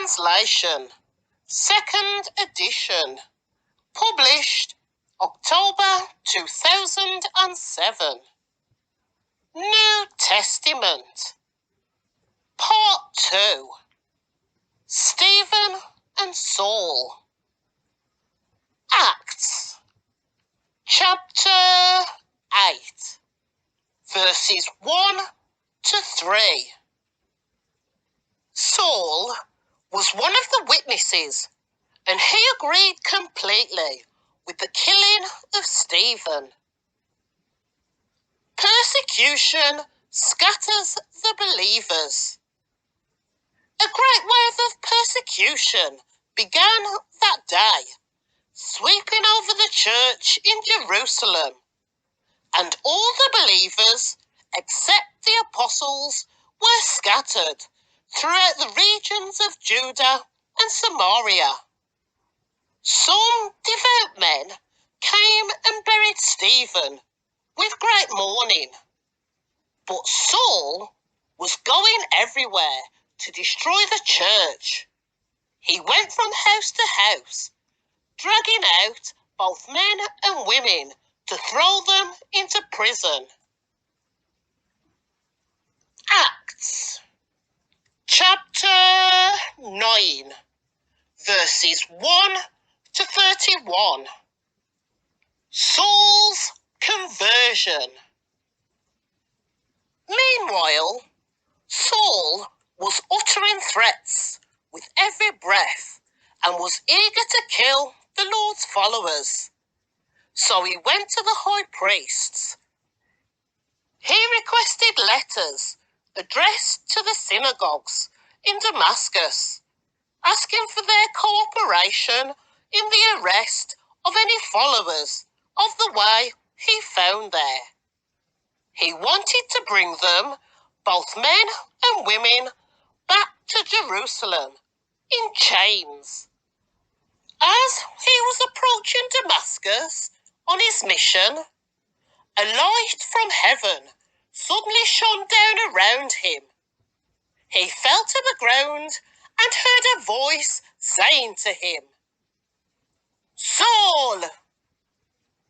Translation, 2nd edition, published October 2007. New Testament, Part 2, Stephen and Saul. Acts, chapter 8, verses 1 to 3. Saul was one of the witnesses, and he agreed completely with the killing of Stephen. Persecution scatters the believers. A great wave of persecution began that day, sweeping over the church in Jerusalem, and all the believers, except the apostles, were scattered throughout the regions of Judah and Samaria. Some devout men came and buried Stephen with great mourning, but Saul was going everywhere to destroy the church. He went from house to house, dragging out both men and women to throw them into prison. Acts, chapter 9, verses 1 to 31. Saul's conversion. Meanwhile, Saul was uttering threats with every breath and was eager to kill the Lord's followers. So he went to the high priests. He requested letters addressed to the synagogues in Damascus, asking for their cooperation in the arrest of any followers of the way he found there. He wanted to bring them, both men and women, back to Jerusalem in chains. As he was approaching Damascus on his mission, a light from heaven suddenly shone down around him. He fell to the ground and heard a voice saying to him, "Saul,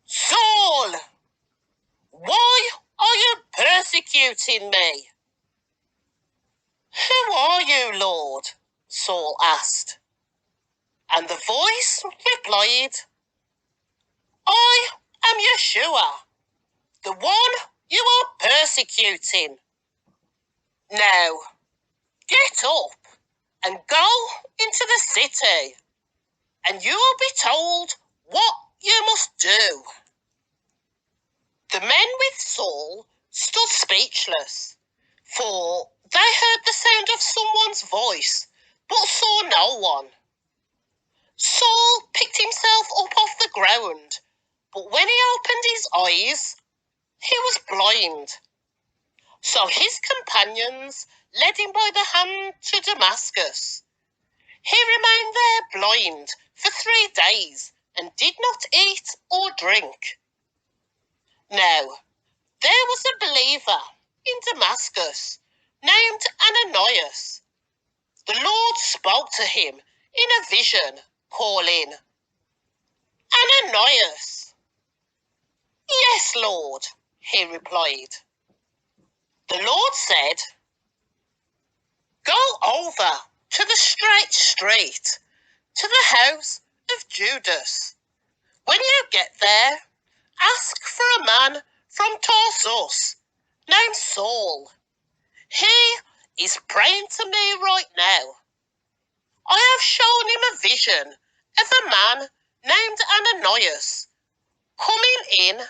Saul, why are you persecuting me?" "Who are you, Lord?" Saul asked. And the voice replied, "I am Yeshua, the one you are persecuting. Now, get up and go into the city, and you will be told what you must do." The men with Saul stood speechless, for they heard the sound of someone's voice, but saw no one. Saul picked himself up off the ground, but when he opened his eyes, he was blind. So his companions led him by the hand to Damascus. He remained there blind for 3 days and did not eat or drink. Now, there was a believer in Damascus named Ananias. The Lord spoke to him in a vision, calling, "Ananias." "Yes, Lord," he replied. The Lord said, "Go over to the straight street, to the house of Judas. When you get there, ask for a man from Tarsus named Saul. He is praying to me right now. I have shown him a vision of a man named Ananias coming in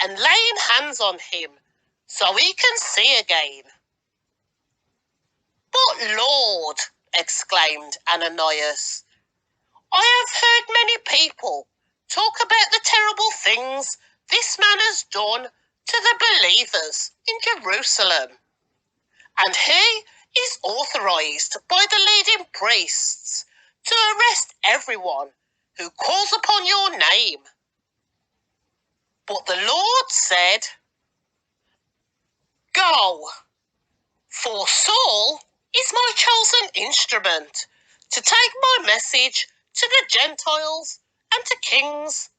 and laying hands on him so he can see again." "But Lord," exclaimed Ananias, "I have heard many people talk about the terrible things this man has done to the believers in Jerusalem, and he is authorized by the leading priests to arrest everyone who calls upon your name." But the Lord said, "Go, for Saul is my chosen instrument to take my message to the Gentiles and to kings,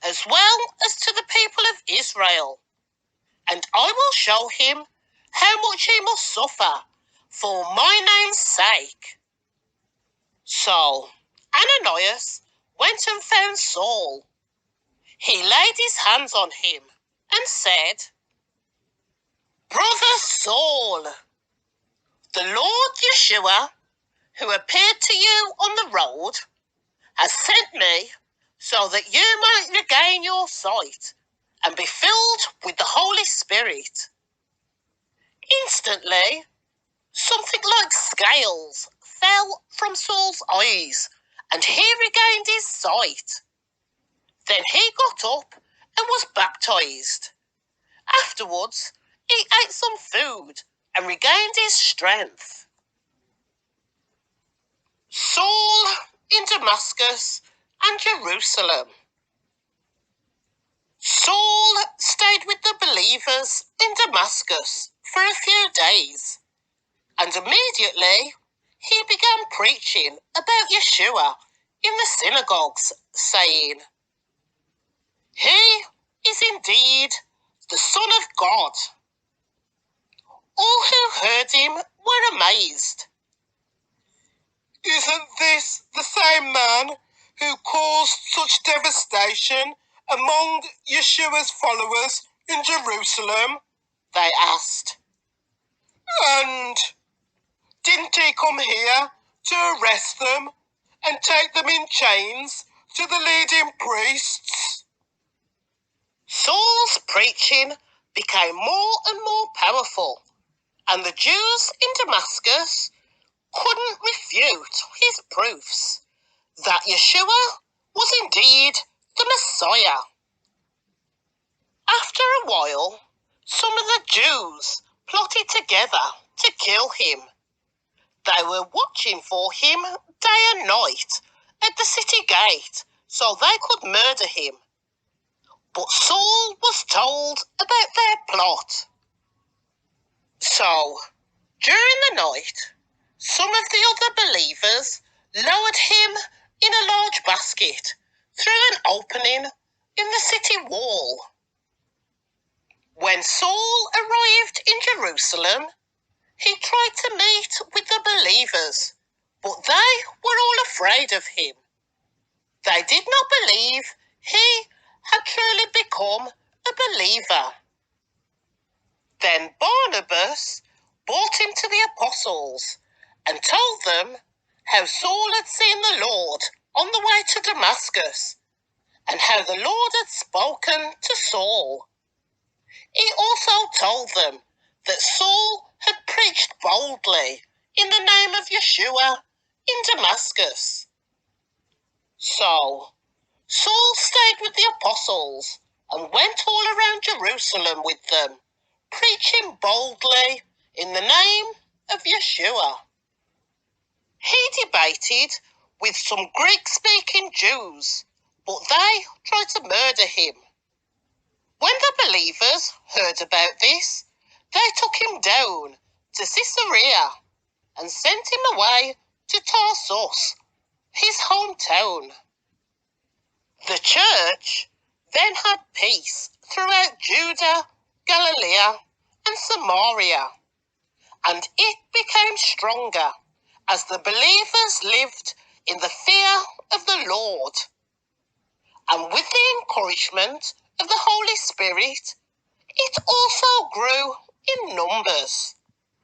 as well as to the people of Israel. And I will show him how much he must suffer for my name's sake. So Ananias went and found Saul. He laid his hands on him and said, Brother Saul, the Lord Yeshua, who appeared to you on the road, has sent me so that you might regain your sight and be filled with the Holy Spirit. Instantly, something like scales fell from Saul's eyes, and he regained his sight. Then he got up and was baptized. Afterwards, he ate some food and regained his strength. Saul in Damascus and Jerusalem. Saul stayed with the believers in Damascus for a few days, and immediately he began preaching about Yeshua in the synagogues, saying, He is indeed the Son of God. All who heard him were amazed. Isn't this the same man who caused such devastation among Yeshua's followers in Jerusalem? They asked. And didn't he come here to arrest them and take them in chains to the leading priests? Saul's preaching became more and more powerful, and the Jews in Damascus couldn't refute his proofs that Yeshua was indeed the Messiah. After a while, some of the Jews plotted together to kill him. They were watching for him day and night at the city gate so they could murder him. But Saul was told about their plot. So, during the night, some of the other believers lowered him in a large basket through an opening in the city wall. When Saul arrived in Jerusalem, he tried to meet with the believers, but they were all afraid of him. They did not believe he had truly become a believer. Then Barnabas brought him to the apostles and told them how Saul had seen the Lord on the way to Damascus and how the Lord had spoken to Saul. He also told them that Saul had preached boldly in the name of Yeshua in Damascus. So Saul stayed with the apostles and went all around Jerusalem with them, preaching boldly in the name of Yeshua. He debated with some Greek-speaking Jews, but they tried to murder him. When the believers heard about this, they took him down to Caesarea and sent him away to Tarsus, his hometown. The church then had peace throughout Judah, Galilee, and Samaria, and it became stronger as the believers lived in the fear of the Lord. And with the encouragement of the Holy Spirit, it also grew in numbers.